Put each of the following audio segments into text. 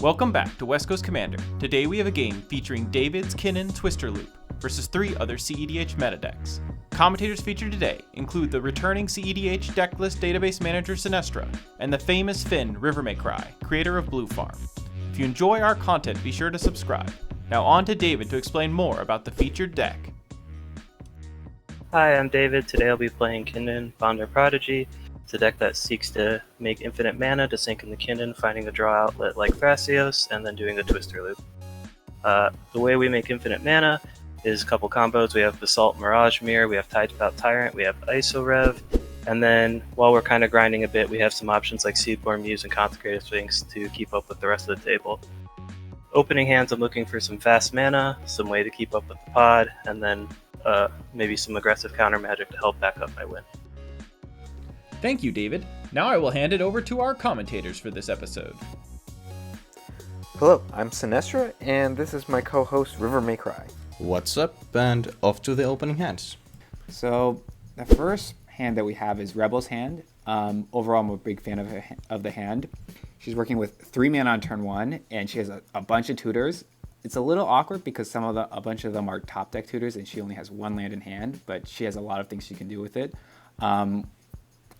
Welcome back to West Coast Commander. Today we have a game featuring David's Kinnan Twister Loop versus 3 other cEDH meta decks. Commentators featured today include the returning cEDH decklist database manager Cinestra and the famous Finn Rivermaycry, creator of Blue Farm. If you enjoy our content, be sure to subscribe. Now on to David to explain more about the featured deck. Hi, I'm David. Today I'll be playing Kinnan, founder Prodigy. It's a deck that seeks to make infinite mana to sink into Kinnan, finding a draw outlet like Thrasios, and then doing a Twister Loop. The way we make infinite mana is a couple combos. We have Basalt Mirage Mirror, we have Tidespout Tyrant, we have ISO Rev, and then while we're kind of grinding a bit, we have some options like Seedborn Muse and Consecrated Sphinx to keep up with the rest of the table. Opening hands, I'm looking for some fast mana, some way to keep up with the pod, and then maybe some aggressive counter magic to help back up my win. Thank you, David. Now I will hand it over to our commentators for this episode. Hello, I'm Cinestra, and this is my co-host Rivermaycry. What's up, and off to the opening hands. So the first hand that we have is Rebel's Hand. Overall, I'm a big fan of the hand. She's working with 3 mana on turn 1, and she has a bunch of tutors. It's a little awkward because a bunch of them are top deck tutors, and she only has 1 land in hand, but she has a lot of things she can do with it.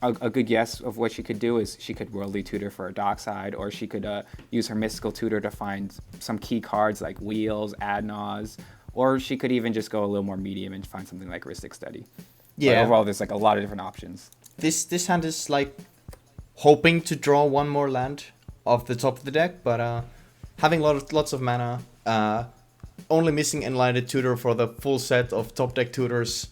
A good guess of what she could do is she could Worldly Tutor for a Dockside, or she could use her Mystical Tutor to find some key cards like Wheels, Adnaz, or she could even just go a little more medium and find something like Rhystic Study. Yeah. But overall, there's like a lot of different options. This hand is like hoping to draw one more land off the top of the deck, but having lots of mana, only missing Enlightened Tutor for the full set of top deck tutors.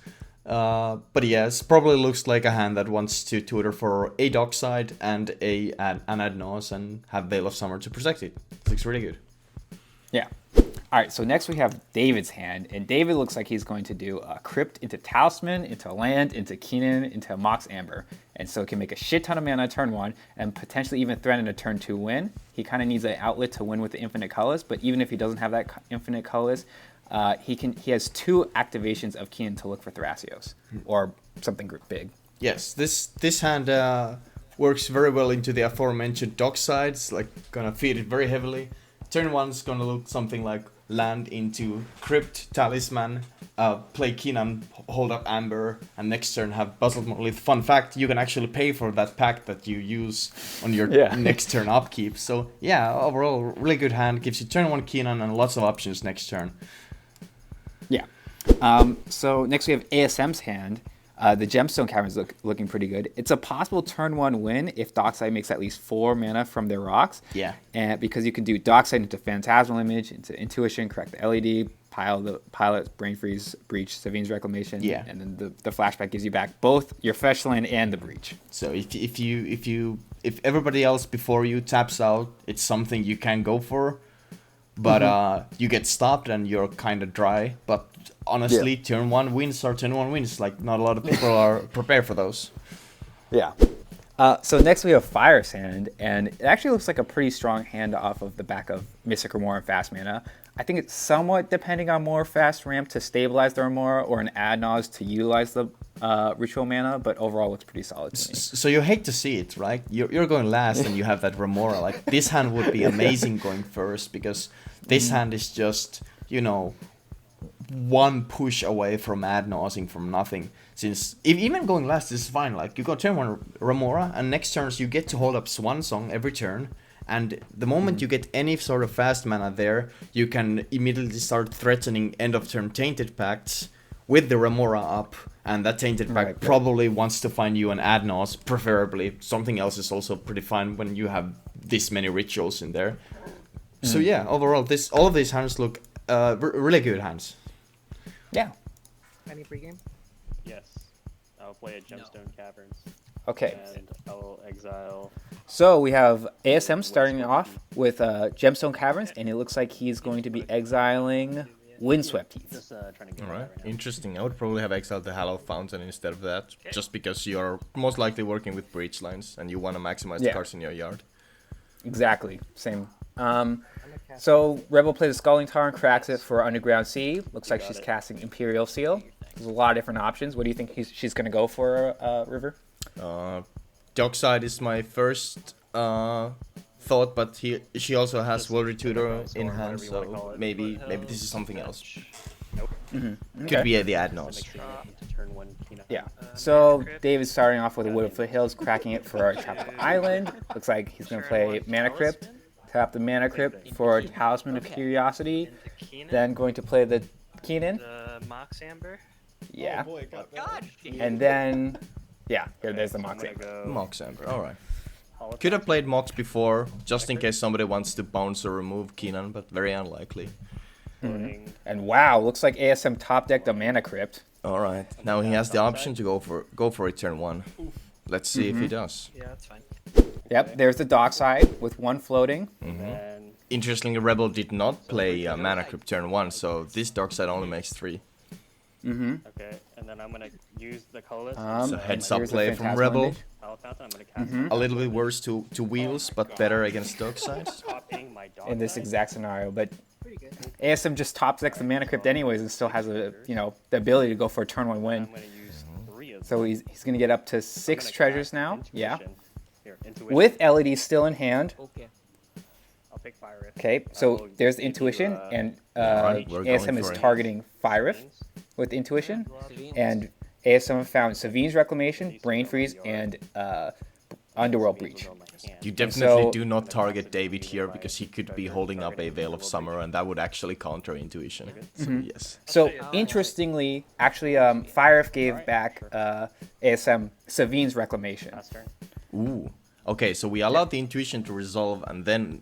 But yes, probably looks like a hand that wants to tutor for a Dockside and an Adnaz and have Veil of Summer to protect it. It looks really good. Yeah. All right, so next we have David's hand, and David looks like he's going to do a Crypt into Talisman, into Land, into Kinnan, into Mox Amber. And so it can make a shit ton of mana turn 1 and potentially even threaten a turn 2 win. He kind of needs an outlet to win with the Infinite Colors, but even if he doesn't have that Infinite Colors, he has 2 activations of Kinnan to look for Thrasios or something big. Yes, this hand works very well into the aforementioned Docksides, like gonna feed it very heavily. Turn 1's gonna look something like land into Crypt, Talisman, play Kinnan, hold up Amber, and next turn have Puzzle Monolith. Fun fact, you can actually pay for that pack that you use on your next turn upkeep. So yeah, overall, really good hand. Gives you turn 1 Kinnan and lots of options next turn. Yeah. So next we have ASM's hand. The Gemstone Caverns looking pretty good. It's a possible turn 1 win if Dockside makes at least 4 mana from their rocks. Yeah. And because you can do Dockside into Phantasmal Image, into Intuition, correct the LED, Pilot, Brain Freeze, Breach, Savine's Reclamation. Yeah. And then the flashback gives you back both your Fetch Land and the Breach. So if everybody else before you taps out, it's something you can go for. But you get stopped and you're kind of dry. But honestly, turn 1 wins are turn 1 wins. Like, not a lot of people are prepared for those. Yeah. So next we have Fire's Hand, and it actually looks like a pretty strong hand off of the back of Mystic Remora and Fast Mana. I think it's somewhat depending on more Fast Ramp to stabilize the Remora or an Adnaz to utilize the Ritual Mana, but overall looks pretty solid to me. So you hate to see it, right? You're going last and you have that Remora. Like, this hand would be amazing going first because this hand is just, one push away from Adnazing from nothing. Since even going last is fine. Like, you go turn 1 Remora, and next turns you get to hold up Swan Song every turn. And the moment you get any sort of fast mana there, you can immediately start threatening end of turn Tainted Pacts with the Remora up. And that Tainted Pact probably wants to find you an Adnaz, preferably. Something else is also pretty fine when you have this many rituals in there. So yeah, overall, all of these hands look really good hands. Yeah. Any pregame? Yes. I'll play a Gemstone Caverns. Okay. And I'll exile. So we have ASM starting off with Gemstone Caverns, and it looks like he's going to be exiling Windswept Heath. Just trying to get Alright, interesting. I would probably have exiled the Hallowed Fountain instead of that, just because you're most likely working with breach lines and you want to maximize the cards in your yard. Exactly, same. So Rebel plays a Scalding Tar and cracks it for Underground Sea. Looks like she's casting Imperial Seal. There's a lot of different options. What do you think she's going to go for, River? Dockside is my first thought, but she also has World Tutor in hand, so maybe this is something else. Could be the ad nos. Yeah. So David's starting off with a Wood of Foothills, cracking it for Tropical Island. Looks like he's going to play Mana Crypt. Tap the Mana Crypt for Talisman of Curiosity. Then going to play the Kinnan. The Mox Amber. Yeah. And then, yeah, there's the Mox Amber. Mox Amber, alright. Could have played Mox before, just in case somebody wants to bounce or remove Kinnan, but very unlikely. And wow, looks like ASM top decked a Mana Crypt. Alright, now he has the option to go for it turn 1. Let's see if he does. Yeah, that's fine. Yep, there's the dockside with one floating. Interestingly, Rebel did not play Mana Crypt turn 1, so this dockside only makes 3. Okay, and then I'm gonna use the colorless. So heads up here's the play from Phantasmal Rebel. Image. I'm gonna cast A little bit worse to wheels, but better against docksides. copying my dog. In this exact scenario, but ASM just top decks the Mana Crypt anyways and still has the ability to go for a turn 1 win. I'm gonna use 3 of them. So he's going to get up to 6 treasures now. Yeah. Intuition. Here, intuition. With LED still in hand. I'll take Fire Rift. Okay, so there's the Intuition, and Alright, we're going ASM is for it. targeting Fire Rift with Intuition, and ASM found Savine's Reclamation, Brain Freeze, and Underworld Breach. You definitely So- do not target David here because he could be holding up a Veil of Summer and that would actually counter Intuition. So yes. So interestingly, actually, Fire Rift gave back ASM Savine's Reclamation. Last turn. Ooh. Okay, so we allowed the Intuition to resolve and then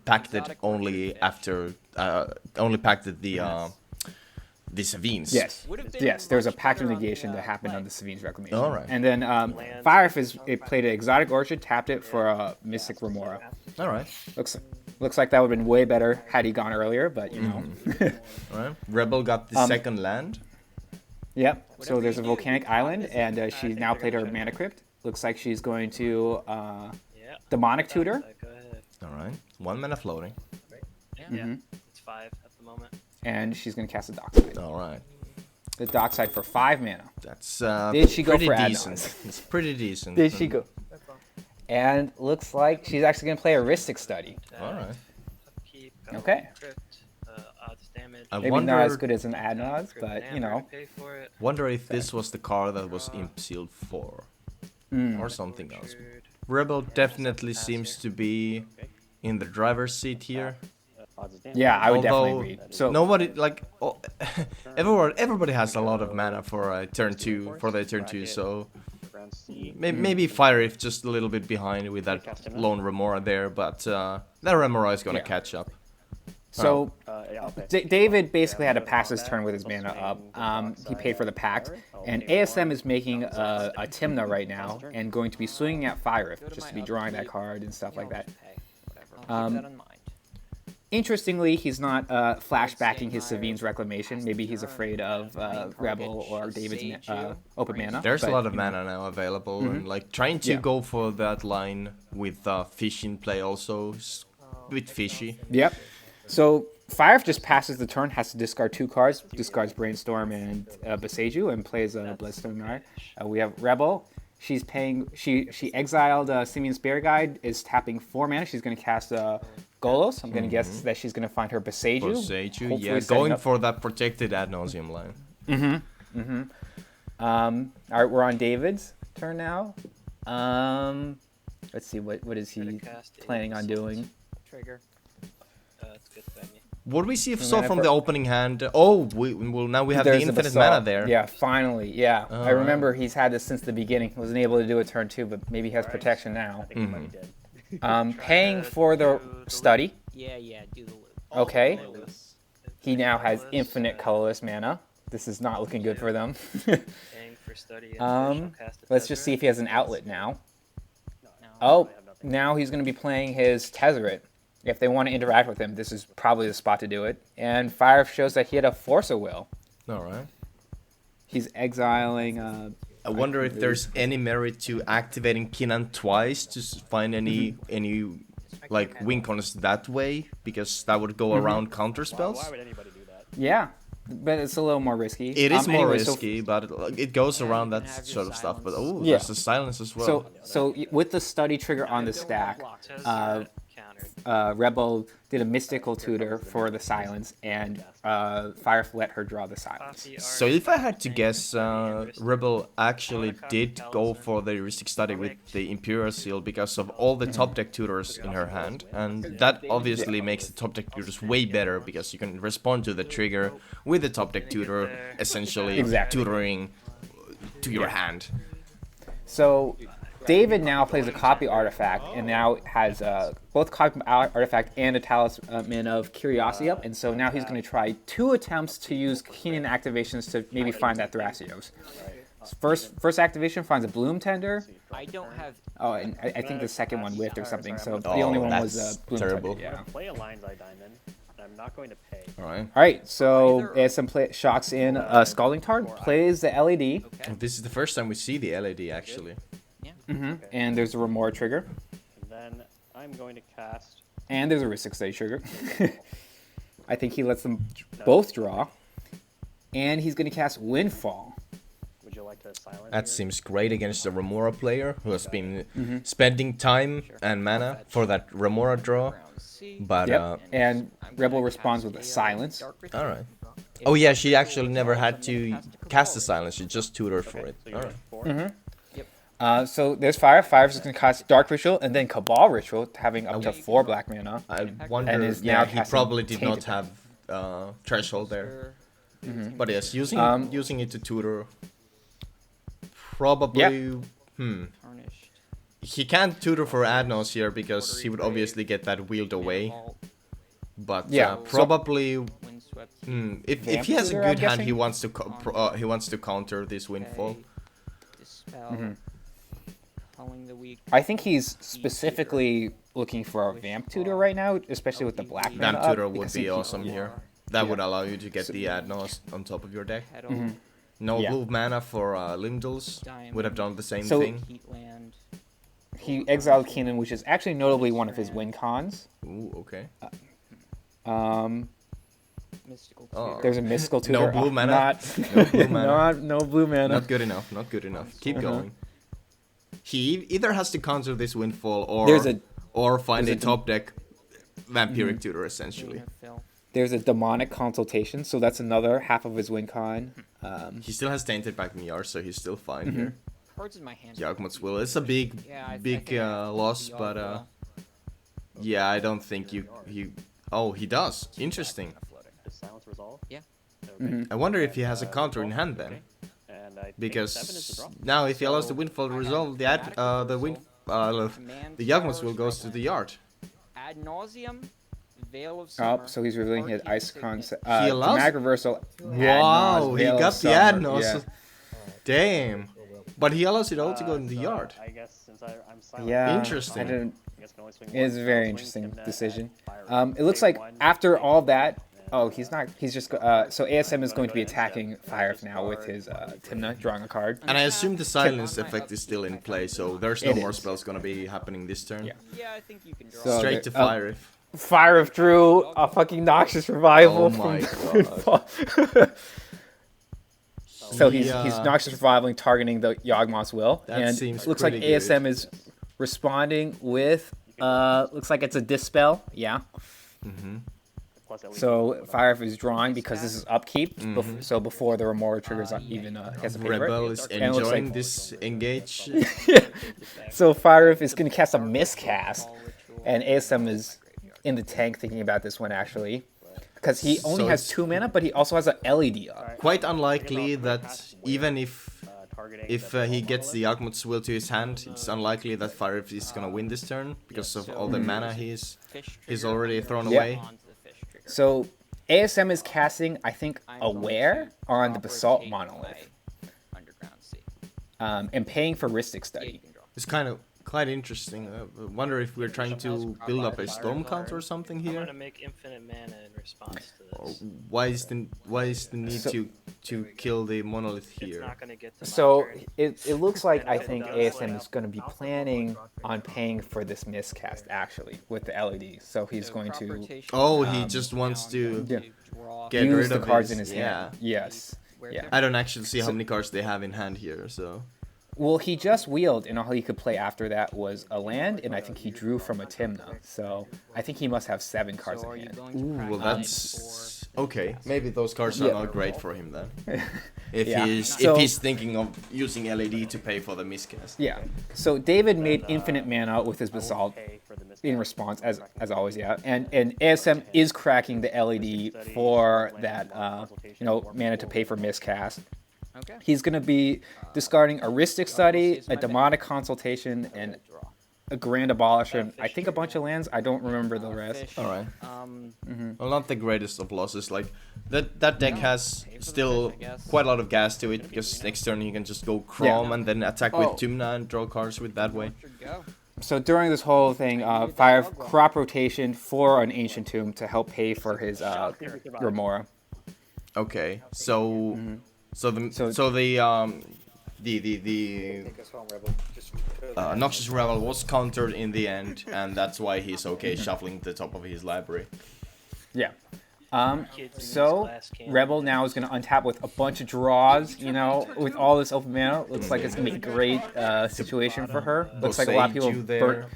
packed it only after only packed it the Savines. Yes, there was a pact of negation that happened on the Savine's Reclamation. Alright. And then Fire Rift played an Exotic Orchard, tapped it for a Mystic Remora. All right. Looks like that would have been way better had he gone earlier, but you know. All right. Rebel got the second land. Yep. So there's a Volcanic Island, and she now played her Mana Crypt. Looks like she's going to Demonic Tutor. Go ahead. All right. 1 mana floating. Yeah, it's 5 at the moment. And she's going to cast a Dockside. All right. The Dockside for 5 mana. That's Did she go pretty for decent. add-ons? It's pretty decent. Did she go? And looks like she's actually going to play a Rhystic Study. All right. Upkeep, Okay. Crypt, odds damage. I Maybe wonder, not as good as an Adnons, Crypt but and you know. Amber, pay for it. wonder if this was the card that was imp sealed for, or something else. Rebel definitely seems to be in the driver's seat here. Yeah, I would Although definitely agree. So nobody like everybody has a lot of mana for turn 2 for their turn 2, so maybe Fire if just a little bit behind with that lone Remora there, but that Remora is gonna catch up. So Yeah, okay. David basically had to pass his turn with his mana up. He paid for the pact, and ASM is making a Tymna right now and going to be swinging at Fire Rift just to be drawing that card and stuff like that. Interestingly, he's not flashbacking his Savine's Reclamation. Maybe he's afraid of Rebel or David's open mana. There's a but, lot of you know, mana now available, and like trying to Yeah. go for that line with fish in play also is a bit fishy. Yep. So Fire Rift just passes the turn, has to discard 2 cards, discards Brainstorm and Beseju, and plays a Bloodstone Knight. We have Rebel. She's paying. She exiled Simeon Spear Guide. Is tapping 4 mana. She's going to cast Golos. I'm going to guess that she's going to find her Beseju. Beseju, hopefully yeah, setting going up- for that protected ad nauseum line. All right, we're on David's turn now. Let's see what is he planning on doing. Trigger. It's good for me. What we see Mana saw from for- the opening hand? Oh, now we have the There's infinite Basalt. mana there. Yeah, finally. Yeah, I Alright. remember he's had this since the beginning. Wasn't able to do it turn 2, but maybe he has protection now. Paying for the study. Yeah, do the loop. Okay. He now has infinite colorless mana. This is not looking good for them. Paying for study and official cast Let's just see if he has an outlet now. No. Oh, now he's going to be playing his Tezzeret. If they want to interact with him, this is probably the spot to do it. And Fire shows that he had a Force of Will. All right. He's exiling. I wonder if there's any merit to activating Kinnan twice to find any like win cons that way, because that would go around counter spells. Why would anybody do that? Yeah. but it's a little more risky. It is more anyway, so- risky, but it goes around that sort of stuff. But oh, Yeah. there's the silence as well. So with the study trigger on the stack, Rebel did a mystical tutor for the silence, and Fire let her draw the silence. So if I had to guess, Rebel actually did go for the heuristic study with the Imperial Seal because of all the top deck tutors in her hand, and that obviously makes the top deck tutors way better because you can respond to the trigger with the top deck tutor, essentially tutoring to your hand. So David now plays a copy artifact and now has both copy artifact and a talisman of curiosity up, and so now he's going to try 2 attempts to use Kinnan activations to maybe find that Thrasios. First activation finds a Bloom Tender. I don't have. Oh, and I think the second one whiffed or something. So the only one was Bloom terrible. Tender. Yeah. Play a Lion's Eye Diamond, and I'm not going to pay. All right. All right. So ASM shocks in Scalding Tarn, plays the LED, This is the first time we see the LED actually. and there's a Remora trigger, And then I'm going to cast. and there's a Heuristic Study trigger. I think he lets them both draw, and he's going to cast Windfall. Would you like to silence? That seems great against a Remora player who has been spending time and mana for that Remora draw. But Yep. And Rebel responds with a Silence. all right. Oh yeah, she actually never had to cast the silence. She just tutored for it. So you All get right. 4. So there's Fire. Fire's just going to cast Dark Ritual, and then Cabal Ritual, having up to 4 black mana. I wonder. And is Yeah, now he casting probably did not Tainted. have threshold there. But yes, using it to tutor. Probably. Tarnished. He can't tutor for Adnos here because he would obviously get that wheeled away. But Yeah, so- probably. Windswept. If he has a Tutor, I'm good hand, guessing? he wants to counter this windfall. Dispel. Culling the weak. I think he's specifically looking for a Vamp Tutor right now, especially with the black mana Vamp up, tutor would because be he- awesome here. That would allow you to get the Adnos on top of your deck. No Yeah. blue mana for Limdals would have done the same So- thing. Heatland. He exiled Kinnan, which is actually notably one of his win cons. Ooh, okay. Mystical Oh. Tutor. There's a Mystical No Tutor. blue mana? Not, No blue mana. no blue mana. Not good enough. Not good enough. Keep going. He either has to counter this windfall There's a- or find a there's a- top deck vampiric tutor essentially. Fill. There's a Demonic Consultation, so that's another half of his win con. He still has tainted back in the yard, so he's still fine here. Cards in my hand. Yawgmoth's Will. It's a big, Yeah, I big think loss, the but Yawg will. yeah, I don't think you. Oh, he does. Interesting. Does silence resolve? Yeah. Okay. I wonder if he has a counter in hand then, And I think 7 is the because draw. now if he allows the windfall to resolve, the Yawgmoth's Will goes to the yard. Ad nauseum. Veil of Summer. Oh, so he's revealing his Ice concept. He allows- Dramatic Reversal. Wow, he Veil of got the Summer, Adnos. yeah. Damn. But he allows it all to go in the yard. I guess since I'm silent. Yeah, Interesting. I didn't. I guess I can only swing It's a one. very I'll swing interesting Tymna decision. at Fire. It looks Take like one, after take all one, that, and he's not. He's just. So ASM is going to be attacking Fire now with his Tymna drawing a card. And I assume the silence effect is still in play, so there's no It more is. spells gonna be happening this turn. Yeah. Yeah, I think you can draw. So- Straight to there- fire if. Fire of Drew, a fucking Noxious Revival. Oh my from- So he's Yeah. Noxious Revivaling, targeting the Yawgmoth's Will, That and seems looks like pretty good. ASM is responding with. Looks like it's a Dispel. Yeah. plus at least So one Fire is drawing because this is upkeep. So before the Remora triggers even gets a favorite. Rebel is And it looks enjoying like- this engage. So Fire is going to cast a Miscast, and ASM is in the tank thinking about this one actually, because he only So has it's- 2 mana, but he also has an LED up. Quite unlikely that even if targeting he gets the Yawgmoth's Will to his hand, it's unlikely that Fire is gonna win this turn because of all the mana he's already thrown Yeah. away. So ASM is casting, I think, Aware on the Basalt Monolith, Underground Sea. and paying for Heuristic Yeah, you Study. can draw. It's kind of quite interesting. I wonder if we're trying to build up a storm counter or something I'm here. gonna make infinite mana in response to Or this. why is the need So- to to kill the monolith It's here? not going to get to my So turn. it looks like I And if it think does, ASM is going to be planning on paying for this miscast actually with the LED. So he's So going crop to rotation, Oh, he um, just wants to Yeah. draw get use rid the of cards in his yeah. hand. Yes. where Yeah. they're- I don't actually see how So- many cards they have in hand here, so Well, he just wheeled, and all he could play after that was a land, and I think he drew from a Tymna. So I think he must have 7 cards So are in you hand. going to ooh, well crack that's okay. Maybe those cards are Yeah. not great for him then. If Yeah. he's So- if he's thinking of using LED to pay for the miscast. Yeah. So David made infinite mana with his Basalt Pay for the in miscast. response, as always, yeah. And ASM is cracking the LED for that, mana to pay for miscast. Okay. He's going to be discarding a Rhystic Study, a Demonic Consultation, and a Grand Abolisher, and I think a bunch of lands. I don't remember the rest. Fish. All right. Um, Well, not the greatest of losses. Like that deck has Pay for the still fish, I guess. quite a lot of gas to it because next turn you can just go Kraum and then attack with Oh. Tymna and draw cards with that way. go. So during this whole thing, 5 crop rotation for an Ancient Tomb to help pay for his Remora. Okay, so so the So- so the Noxious Rebel was countered in the end, and that's why he's okay shuffling the top of his library. Yeah. Kids in So these glass cans. Rebel now is going to untap with a bunch of draws. With all this open mana, looks like it's going to be a great situation for her. Looks like a lot of people. Boseiju there.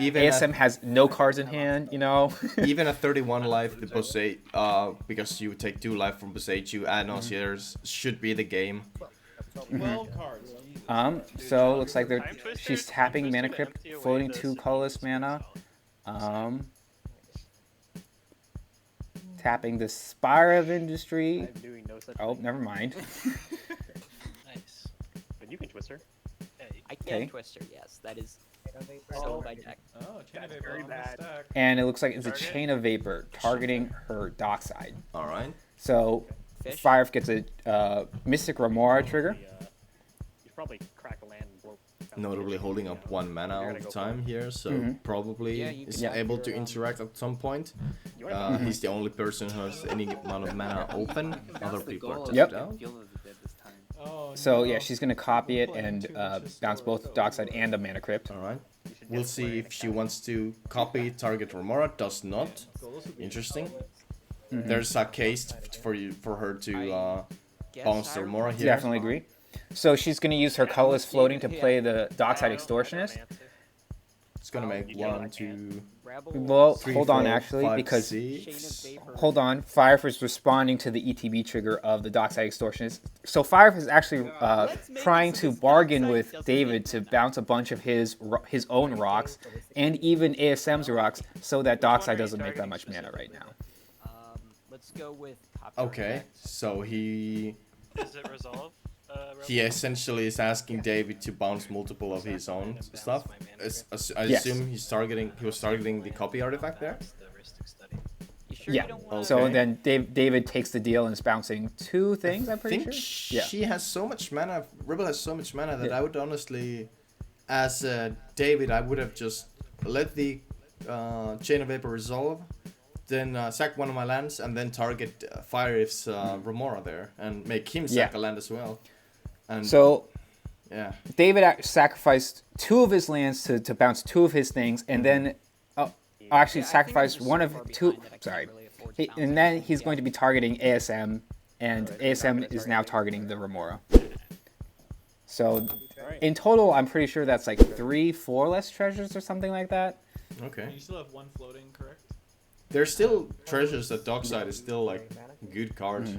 Even ASM has no cards in hand. even at 31 life, the Boseiju, because you take 2 life from Boseiju, and Nauseators should be the game. 12 cards. So looks like she's tapping Mana Crypt, floating 2 colorless mana. Tapping the Spire of Industry. I'm doing no such Oh, thing. never mind. Nice. But you can twist her. I can Okay. twist her, yes. That is so by deck. Oh, Chain of Vapor on the stack. And it looks like it's a Chain of Vapor targeting her dockside. All right. So Fish. Fire gets a Mystic Remora trigger. You probably crack a land and blow. Notably holding up 1 mana all the time here, so probably Yeah, you is can- able to interact at some point. He's the only person who has any amount of mana open. Other people are Yep. tapped out. Oh, So no. yeah, she's gonna copy it and bounce both dockside and the Mana Crypt. All right. We'll see if she wants to copy target Remora. Does not. Interesting. There's a case for her to Guess bounce I Remora here. Definitely agree. So she's gonna use her colorless floating to play the dockside extortionist. It's gonna make 1, 2, Rebel. Well, 3, hold on 4, actually, 5, because Chain of 6. Vapor. hold on, Fire is responding to the ETB trigger of the dockside extortionist. So Fire is actually trying to bargain with David to bounce a bunch of his own rocks and even ASM's rocks, so that dockside doesn't make that much mana right now. Let's go with copy. Okay, so he Does it resolve? he essentially is asking David to bounce multiple of his own stuff. I Yes. assume he was targeting the copy artifact there. The Rhystic Study. You sure Yeah. you don't want So Okay. then David takes the deal and is bouncing 2 things. I'm I pretty think sure. Yeah. she has so much mana. Rebel has so much mana that Yeah. I would honestly, as David, I would have just let the Chain of Vapor resolve, then sack one of my lands, and then target Fire If's Remora there, and make him sack Yeah. a land as well. And So yeah, David sacrificed 2 of his lands to bounce 2 of his things, and then actually sacrificed one of 2. Sorry, and then he's going to be targeting ASM, and ASM is now targeting the Remora. So in total, I'm pretty sure that's like 3, 4 less treasures or something like that. okay. You still have 1 floating, correct? There's still treasures at Dockside is still like good cards.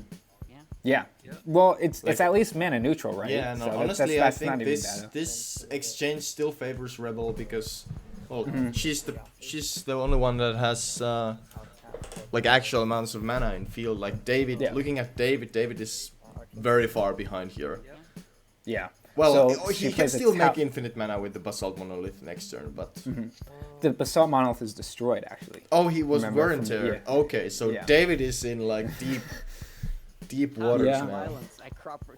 Yeah. Well, it's Like- at least mana neutral, right? Yeah, no, So honestly, that's I think not even this bad. this exchange still favors Rebel because, well, she's the only one that has like actual amounts of mana in field. Like David, Yeah. looking at David is very far behind here. Yeah. Well, So he she can plays a still make tap- infinite mana with the Basalt Monolith next turn, but The Basalt Monolith is destroyed, actually. oh, he was Remember weren't from the- there. Okay, so Yeah. David is in like deep waters Yeah. now. Violence. I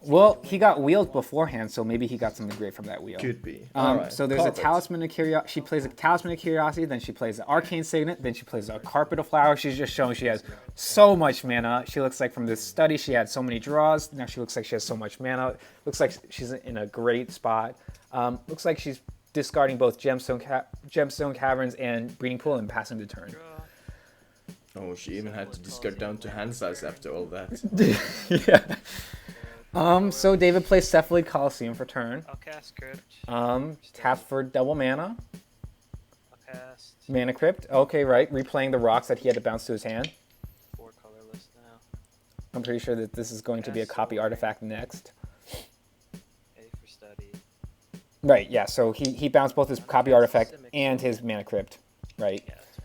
Well, he got wheeled beforehand, so maybe he got something great from that wheel. Could be. So there's a Talisman of Curiosity. She plays a Talisman of Curiosity, then she plays the Arcane Signet, then she plays a Carpet of Flowers. She's just showing she has so much mana. She looks like from this study she had so many draws. Now she looks like she has so much mana. Looks like she's in a great spot. Looks like she's discarding both Gemstone Caverns and Breeding Pool and passing the turn. Oh, she even had to discard down to hand size after all that. Yeah. So David plays Cephalid Coliseum for turn. I'll cast Crypt. Taps for double mana. I'll cast Mana Crypt. Okay, right. Replaying the rocks that he had to bounce to his hand. 4 colorless now. I'm pretty sure that this is going to be a copy artifact next. Pay for study. Right, yeah. So he bounced both his copy artifact and his Mana Crypt. Right. Yeah, that's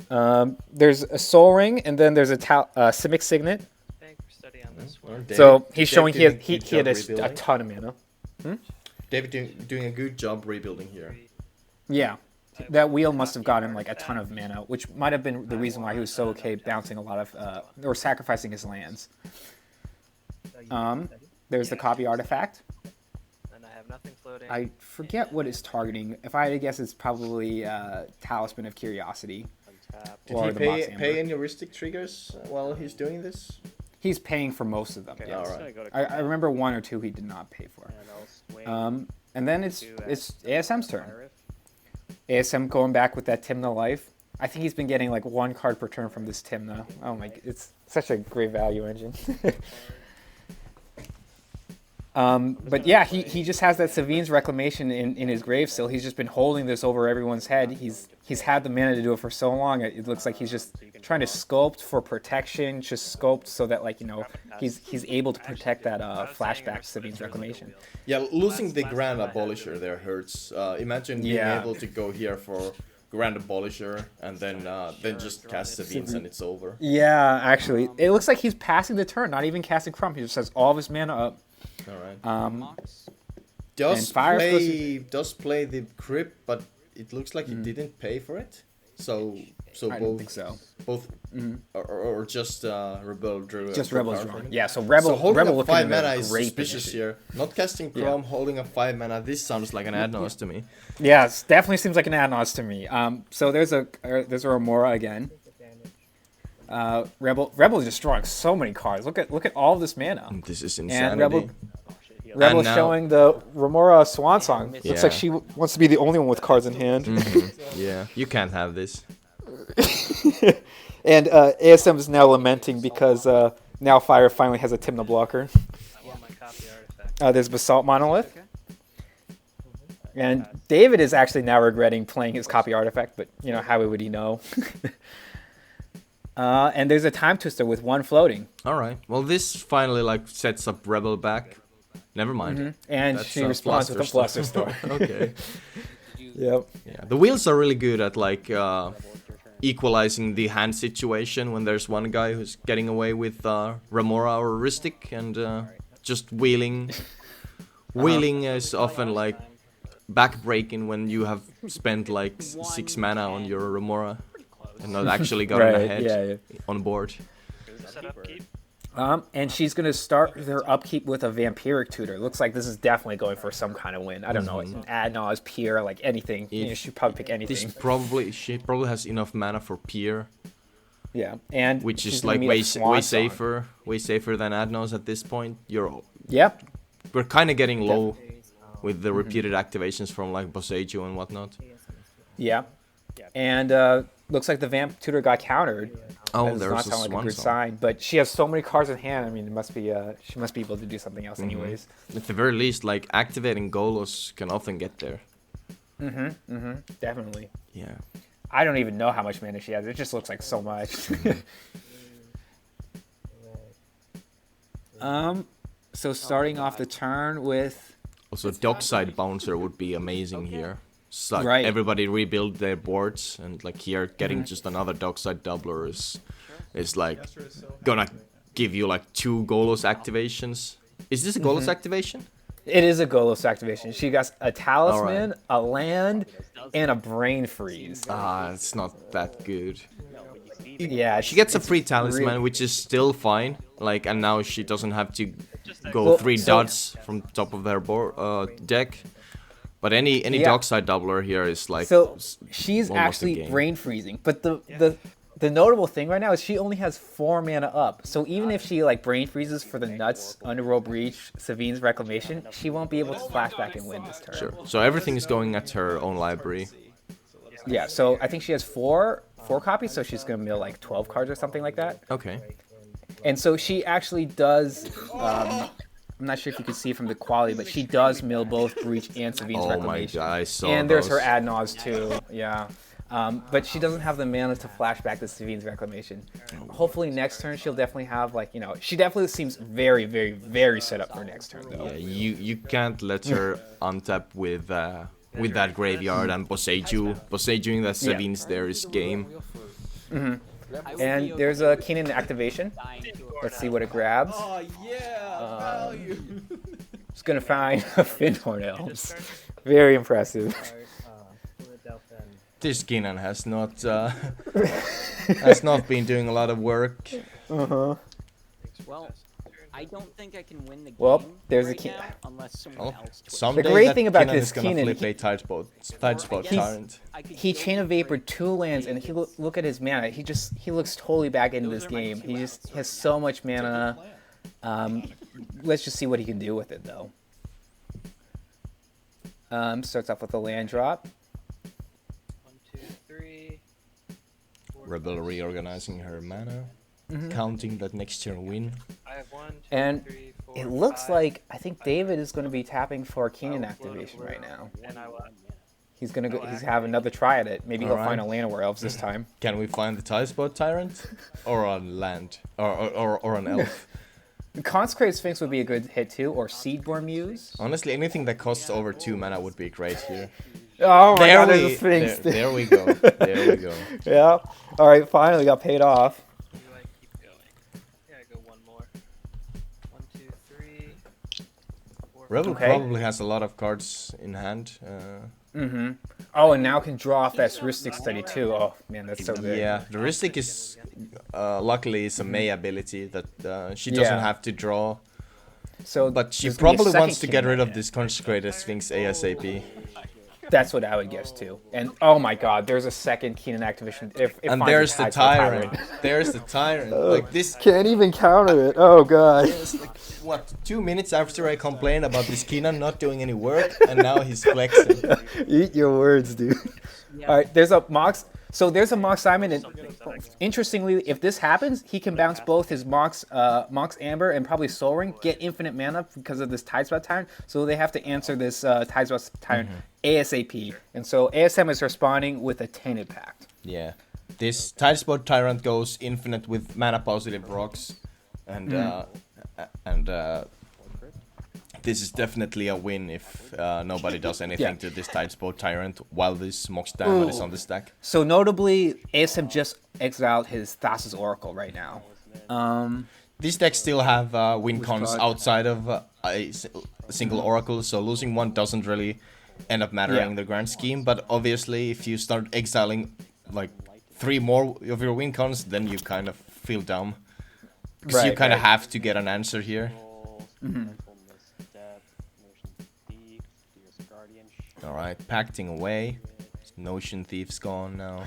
fine. There's a Soul Ring, and then there's a Simic Signet. Paying for study on this one. So he's showing he David had a rebuilding. ton of mana. David doing a good job rebuilding here. Yeah. That wheel must have gotten like a ton of mana, which might have been the reason why he was so okay bouncing a lot of, or sacrificing his lands. There's the copy artifact. And I have nothing floating. I forget what it's targeting. If I had to guess, it's probably Talisman of Curiosity. Did Or he the pay Mox Amber. any heuristic triggers while he's doing this? He's paying for most of them. Okay, Yes. I'm just Alright. gonna go to I command, remember 1 or 2 he did not pay for. and I'll swing And then it's to, ASM's turn. Fire Rift. ASM going back with that Tymna life. I think he's been getting like 1 card per turn from this Tymna. Oh my, it's such a great value engine. But yeah, he just has that Savine's Reclamation in his grave still. He's just been holding this over everyone's head. He's had the mana to do it for so long. It looks like he's just trying to sculpt for protection, just sculpt so that like, you know, he's able to protect that flashback Savine's Reclamation. Yeah, losing the Grand Abolisher there hurts. Imagine being Yeah. able to go here for Grand Abolisher and then just cast Savines and it's over. Yeah, actually, it looks like he's passing the turn, not even casting Kraum. He just has all of his mana up. Alright. And Does Fire play the Crypt, but it looks like he didn't pay for it. So I don't think so. both or just Rebel drew. Just a Rebel's card drawing. from it. Yeah, so Rebel holding Rebel a looking 5 in mana a is great suspicious position. here. Not casting Kraum, holding a 5 mana. This sounds like an Adnos to me. Yeah, it definitely seems like an Adnos to me. So there's a Remora again. Rebel is just drawing so many cards. Look at all this mana. This is And insanity. Rebel's now- showing the Remora Swan Song. Yeah. Looks like she wants to be the only one with cards in hand. Yeah, you can't have this. And ASM is now lamenting because now Fire finally has a Tymna blocker. I want my copy artifact. There's Basalt Monolith. And David is actually now regretting playing his copy artifact, but you know, how would he know? And there's a Time Twister with 1 floating. All right. Well, this finally like sets up Rebel back. Never mind. And That's she a responds with a Fluster Fluster Storm. Okay. Yep. Yeah, the wheels are really good at like equalizing the hand situation when there's one guy who's getting away with Remora or Ristic and just wheeling. Wheeling is often like backbreaking when you have spent like 6 mana on your Remora and not actually gotten ahead yeah. on board. Set upkeep. And she's going to start her upkeep with a Vampiric Tutor. Looks like this is definitely going for some kind of win. I don't know, an Adnos, Pier, like anything. You know, she'd probably pick anything. She probably has enough mana for Pier, Yeah, and which she's is gonna like meet a way Swan Song. safer than Adnos at this point. Yep. We're kind of getting low with the repeated activations from like Boseiju and whatnot. Yeah. And looks like the Vamp Tutor got countered. Oh, That does there's not a sound like a Swan good Song. sign, but she has so many cards in hand. I mean, it must be she must be able to do something else anyways. At the very least, like activating Golos can often get there. Definitely. Yeah. I don't even know how much mana she has. It just looks like so much. So starting off the turn with Also, Dockside Bouncer would be amazing here. So like, Right. everybody rebuild their boards, and like here, getting just another Dockside Doubler is like gonna give you like 2 Golos activations. Is this a Golos activation? it is a Golos activation. She got a Talisman, a land, and a Brain Freeze. Ah, it's not that good. Yeah, She gets a it's free talisman, really- which is still fine. Like, and now she doesn't have to go Well, 3 so- dots from top of their board deck. But any Yeah. dockside doubler here is like So she's almost a actually game. brain freezing. But the notable thing right now is she only has 4 mana up. So even if she like brain freezes for the nuts, Underworld Breach, Savine's Reclamation, she won't be able to flashback and win this turn. Sure. So everything is going at her own library. Yeah, so I think she has four copies, so she's gonna mill like 12 cards or something like that. Okay. And so she actually does. I'm not sure if you can see from the quality, but she does mill both Breach and Savine's Oh my Reclamation. god, I saw And there's her those. ad naus too. Yeah. But she doesn't have the mana to flashback the Savine's Reclamation. Hopefully next turn she'll definitely have like, she definitely seems very, very, very set up for next turn though. Yeah, you can't let her untap with that graveyard and Bosejuing that Savine's there is game. And there's a Kinnan activation. Let's see what it grabs. Oh yeah. It's gonna find a Finhorn Elves. Very impressive. This Kinnan has not been doing a lot of work. Uh-huh. Well, I don't think I can win the game. Well, there's a right Kin- now unless someone Well, else twitches. someday great that thing about Kinnan this is gonna Kinnan, flip he- a Tidespot Tyrant. I could He go Chain of with, Vapor 2 lands, and look at his mana. He looks totally back into this game. He just has so much mana. Let's just see what he can do with it though. Starts off with a land drop. 1, 2, 3. Rebel reorganizing her mana, Mm-hmm. counting that next turn win. I have 1, 2, And 3, 4, it looks 5, like I think David is going to be tapping for Kinnan activation right now. and I will. He's gonna go. He's have another try at it. Maybe he'll Alright. find a Llanowar Elves this time. Can we find the Tidespot Tyrant? Or on land? Or an elf? Consecrated Sphinx would be a good hit too, or Seedborn Muse. Honestly, anything that costs over 2 mana would be great here. Oh my god, we, there's a Sphinx. there we go. There we go. Yeah. All right, finally got paid off. Do I keep going? Yeah, I go 1 more. 1, 2, 3. 4, Rebel Okay. probably has a lot of cards in hand. Mm-hmm. Oh, and now can draw off that Heuristic Study too. Oh man, that's so good. Yeah, the Heuristic is luckily is a May ability that she doesn't Yeah. have to draw, So, but she there's gonna be a probably wants second to get Kinnan. rid of this Consecrated Sphinx ASAP. That's what I would guess too. And oh my god, there's a second Kinnan activation. If And finds there's a the Tyrant. Tyrant. There's the Tyrant. Like this. Can't even counter it. Oh god. It's like, what, 2 minutes after I complained about this Kinnan not doing any work, and now he's flexing. Eat your words, dude. All right, there's a Mox. So there's a Mox Diamond, and interestingly, if this happens, he can bounce both his Mox Amber and probably Soul Ring, get infinite mana because of this Tidespot Tyrant. So they have to answer this Tidespot Tyrant ASAP. And so ASM is responding with a Tainted Pact. Yeah. This Tidespot Tyrant goes infinite with mana positive rocks, and this is definitely a win if nobody does anything to this Tidespot Tyrant while this Mox Diamond is on the stack. So notably, ASM just exiled his Thassa's Oracle right now. These decks still have win cons outside of a single Oracle, so losing one doesn't really end up mattering in the grand scheme. But obviously, if you start exiling like 3 more of your win cons, then you kind of feel dumb. Because you Right, kind of right. have to get an answer here. Alright, pacting away. Notion Thief's gone now.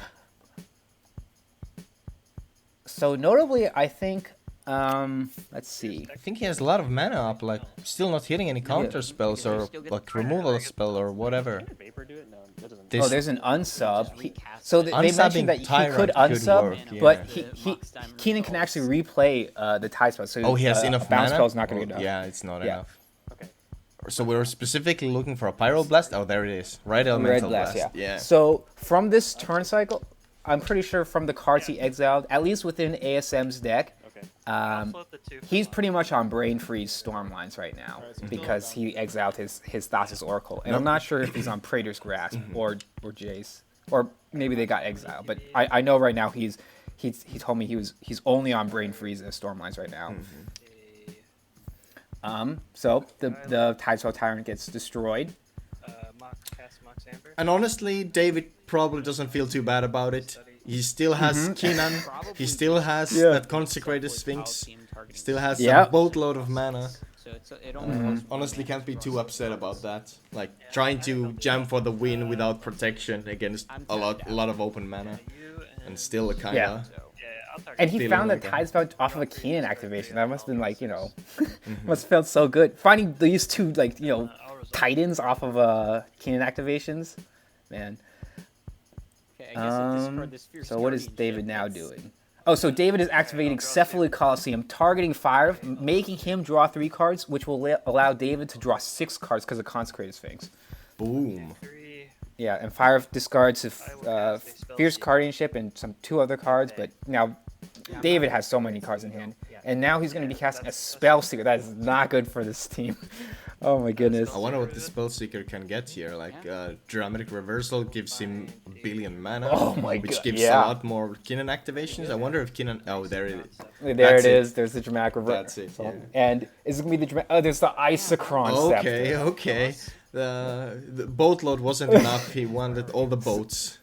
So notably, I think, let's see. I think he has a lot of mana up, like still not hitting any counter spells or like removal spell or whatever. Vapor do it? No, that doesn't. Oh, there's an unsub. So they Unsubbing mentioned that he Tyrant could could unsub, work, but yeah. Keenan can actually replay the tie spell. So Oh, he has enough bounce mana? spell's not going Oh, to get enough. yeah, it's not Yeah. enough. So we're specifically looking for a Pyroblast? Oh, there it is. Right Elemental Red Blast, Blast. yeah. So from this turn cycle, I'm pretty sure from the cards he exiled, at least within ASM's deck, he's pretty much on Brain Freeze Stormlines right now because he exiled his Thassa's Oracle. And I'm not sure if he's on Praetor's Grasp or Jace. Or maybe they got exiled. But I know right now he told me he's only on Brain Freeze and Stormlines right now. So the Tidespell Tyrant gets destroyed. Mox Amber. And honestly, David probably doesn't feel too bad about it. He still has Kinnan. He still has that Consecrated Sphinx. He still has a boatload of mana. so it only costs one Honestly, mana. can't be too upset about that. Like trying to jam for the win without protection against a lot of open mana, and still kinda. Yeah. So, I'll target And he Feeling found like that that. Tides Bout off of a Kinnan activation. That must have been like, must have felt so good. Finding these two, like, Titans off of Kinnan activations. Man. okay, I guess at this card, this Fierce So what is Guardianship, David now it's- doing? Oh, so David is activating Cephaly Coliseum, targeting Fire, making him draw 3 cards, which will allow David to draw 6 cards because of Consecrated Sphinx. Boom. 3. Yeah, and Fire discards his Fierce Guardianship and 2 other cards, but now David has so many cards in hand. And now he's going to be casting a Spellseeker. That is not good for this team. Oh my goodness. I wonder what the Spellseeker can get here. Like, Dramatic Reversal gives him a billion mana, Oh my which god, gives yeah. a lot more Kinnan activations. I wonder if Kinnan... Oh, there it is. There That's it is. There's the dramatic That's reversal. it, yeah. And is it going to be the dramatic... Oh, there's the Isocron Okay, Scepter. okay. The boatload wasn't enough. He wanted all the boats.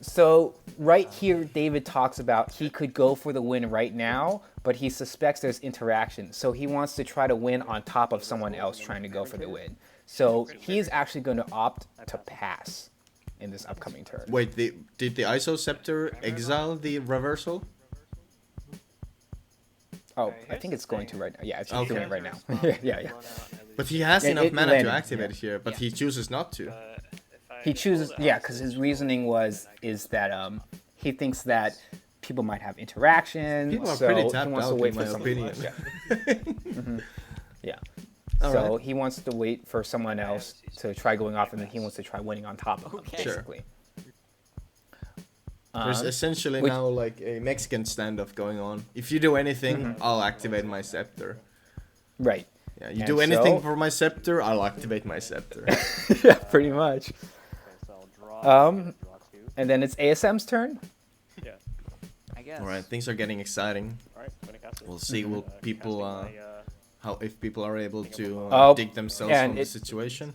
So right here, David talks about he could go for the win right now, but he suspects there's interaction. So he wants to try to win on top of someone else trying to go for the win. So he's actually going to opt to pass in this upcoming turn. Wait, did the ISO Scepter exile the reversal? Oh, I think it's going to right now. Yeah, it's Okay. doing it right now. yeah. But he has Yeah, enough it mana landed, to activate yeah. it here, but he chooses not to. He chooses, yeah, because his reasoning is that he thinks that people might have interaction. People are so pretty he tapped wants to out, wait in for my something. opinion. Yeah. All So right. he wants to wait for someone else to try going off, and then he wants to try winning on top of them, Okay. Sure. basically. There's essentially which- now like a Mexican standoff going on. If you do anything, I'll activate my scepter. Right. Yeah, you And do anything so- for my scepter, I'll activate my scepter. Yeah, pretty much. Okay, so I'll draw. Um, Draw 2. And then it's ASM's turn. Yeah. I guess. All right, things are getting exciting. All right, I'm gonna cast it. We'll see. Will people Casting how if people are able to Oh, dig themselves and from the it- situation?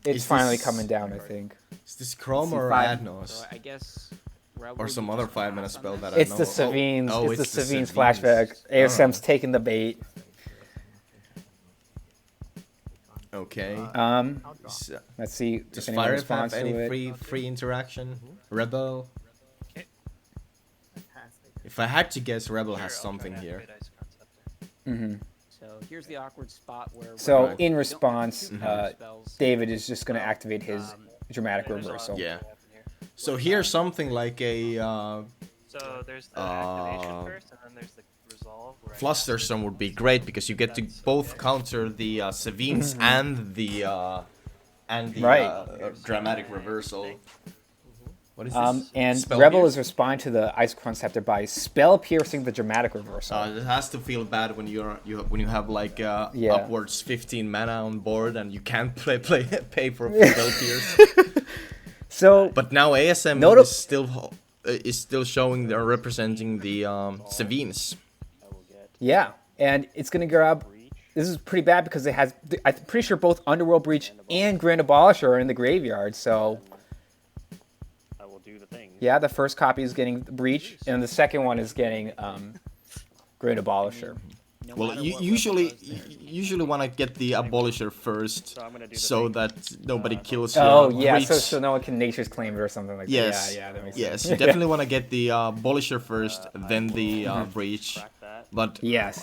It's Is finally this- coming down, I think. Is this Kraum or C5. Adnos? So I guess. Or some other 5-mana spell that I It's know. the Savines. Oh, it's the Savines Savines. flashback. ASM's Alright. taking the bait. Okay. So, Let's see does if anyone Fire have responds any to it. free interaction? Rebel. If I had to guess, Rebel has something here. So here's the awkward spot where. So Right. in response, spells. David is just going to activate his dramatic reversal. Yeah. So here's something like a So there's the activation first, and then there's the resolve. Where I Flusterstorm would be great because you get to both counter the Savines and the Right. dramatic reversal. What is this? And Spell Rebel pierce? is responding to the Ice Crunch Scepter by spell piercing the dramatic reversal. It has to feel bad when when you have like Yeah. upwards 15 mana on board and you can't pay for spell pierce. So But now ASM Nota- is still showing they're representing the Savines. yeah, and it's going to grab. This is pretty bad because it has. I'm pretty sure both Underworld Breach and Grand Abolisher are in the graveyard. So I will do the thing. yeah, the first copy is getting Breach, and the second one is getting Grand Abolisher. No Well, matter you what usually want to get the Abolisher first, So I'm gonna do the so thing. that nobody kills Oh your yeah, Breach. so no one can Nature's Claim it or something like Yes. that. Yeah, that makes Yes, sense. you definitely want to get the Abolisher first, then the Breach. Crack that. But Yes.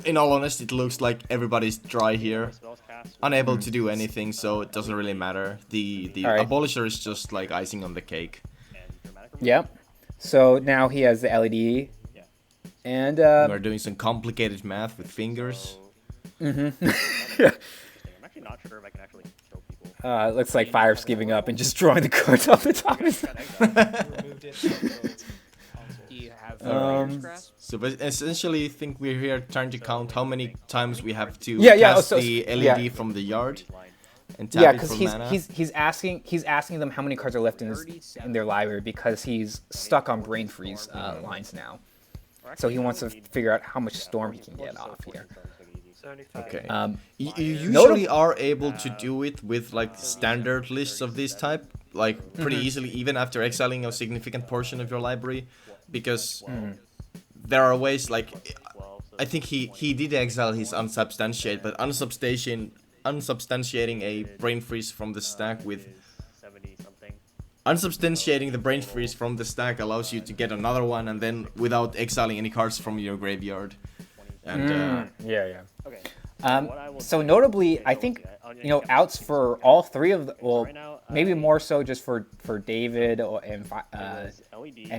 in all honesty, it looks like everybody's dry here, Spells cast. unable to do anything, so it doesn't really matter. The All right. Abolisher is just like icing on the cake. And dramatic. Yep. So now he has the LED, Yeah. and We're doing some complicated math with fingers. I'm actually not sure if I can actually show people. looks like Fire's giving up and just drawing the cards off the top. Do you have Um, grasp? So but essentially, I think we're here trying to count how many times we have to Yeah, yeah, cast so- the LED yeah. from the yard and tap Yeah, it because for he's mana. he's asking them how many cards are left in their library because he's stuck on brain freeze lines now. So he wants to figure out how much storm he can get off here. 75. Okay. Um, You usually Notable- are able to do it with like standard lists of this type, like pretty easily, even after exiling a significant portion of your library, because there are ways like I think he did exile his unsubstantiate, but unsubstantiating a brain freeze from the stack with 70 something. unsubstantiating the brain freeze from the stack allows you to get another one, and then without exiling any cards from your graveyard. And Yeah. Okay. So notably, I think outs for all three of the, well, maybe more so just for David and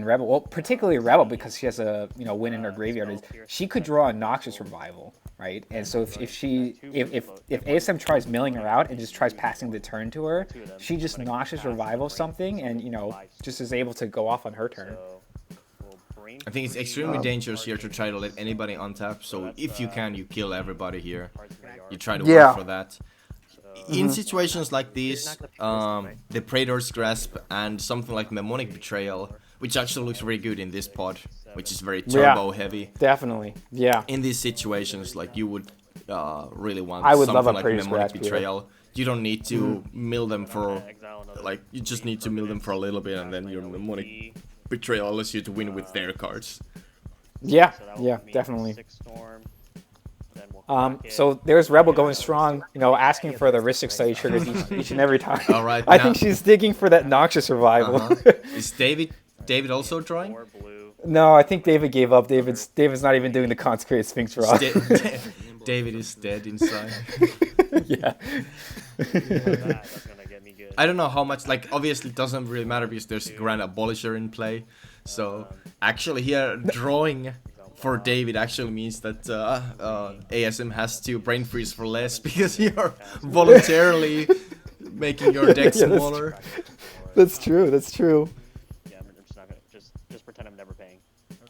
Rebel. Well, particularly Rebel because she has a win in her graveyard. Is she could draw a Noxious Revival, right? And so if ASM tries milling her out and just tries passing the turn to her, she just Noxious Revival something and just is able to go off on her turn. I think it's extremely dangerous here to try to let anybody untap. So if you can, you kill everybody here. You try to work for that. In situations like these, the Praetor's Grasp and something like Mnemonic Betrayal, which actually looks very good in this pod, which is very turbo heavy. Definitely, yeah. In these situations, like you would really want I would something love a like Praetor's Mnemonic Grasp Betrayal. Here. You don't need to mill them for, you just need to mill them for a little bit, and then your Mnemonic Betrayal allows you to win with their cards. Yeah, definitely. So there's Rebel going strong, asking for the Ristic Study triggers each and every time. All right, I think she's digging for that Noxious Revival. Is David also drawing? No, I think David gave up. David's not even doing the Consecrated Sphinx draw. David is dead inside. Yeah. I don't know how much, obviously it doesn't really matter because there's Grand Abolisher in play. So, actually here, drawing for David actually means that ASM has to brain freeze for less because you're voluntarily making your deck smaller. That's true. Yeah, I'm just not gonna just pretend I'm never paying.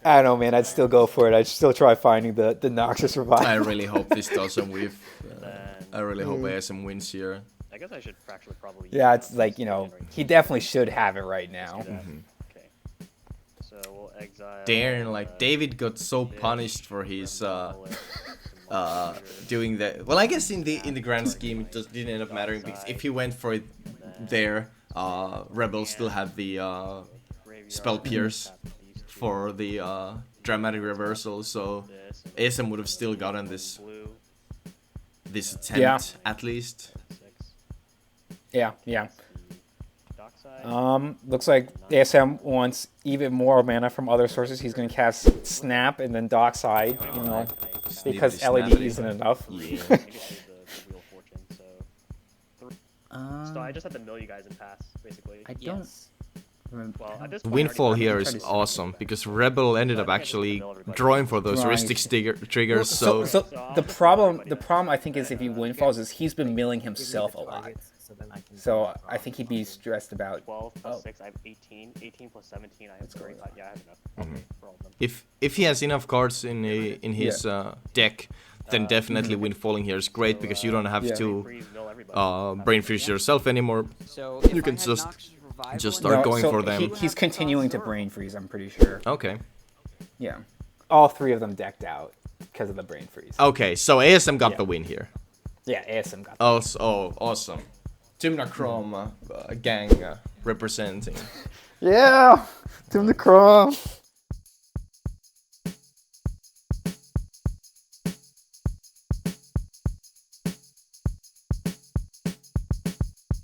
I don't know, man. I'd still go for it. I'd still try finding the Noxious Revival. I really hope this doesn't whiff. I really hope ASM wins here. I guess I should actually probably. Yeah, it's he definitely should have it right now. Okay. So we'll exile. Darn, David got so punished for his doing that. Well, I guess in the grand scheme it just didn't end up mattering because if he went for it there, Rebel still had the Spell Pierce for the dramatic reversal, so ASM would have still gotten this attempt at least. Yeah. Looks like ASM wants even more mana from other sources. He's going to cast Snap and then Dockside, because LED isn't enough. Yeah. So I just have to mill you guys and pass, basically. I don't. Well, at this point, Windfall here is awesome because Rebel ended up actually drawing for those Ristic triggers. So the problem I think is if he windfalls is he's been milling himself a lot. So I think he'd be stressed about 12 plus 6, I have 18. 18 plus 17, I have 35. Yeah, I have enough for all of them. if he has enough cards in his deck, then definitely windfalling here is great because you don't have to brain freeze yourself anymore. So You can just start going for them. He's continuing to brain freeze, I'm pretty sure. Okay. Yeah. All three of them decked out because of the brain freeze. Okay, so ASM got the win here. Yeah, ASM got Awesome. Tymna Kraum gang representing. Yeah! Tymna Kraum.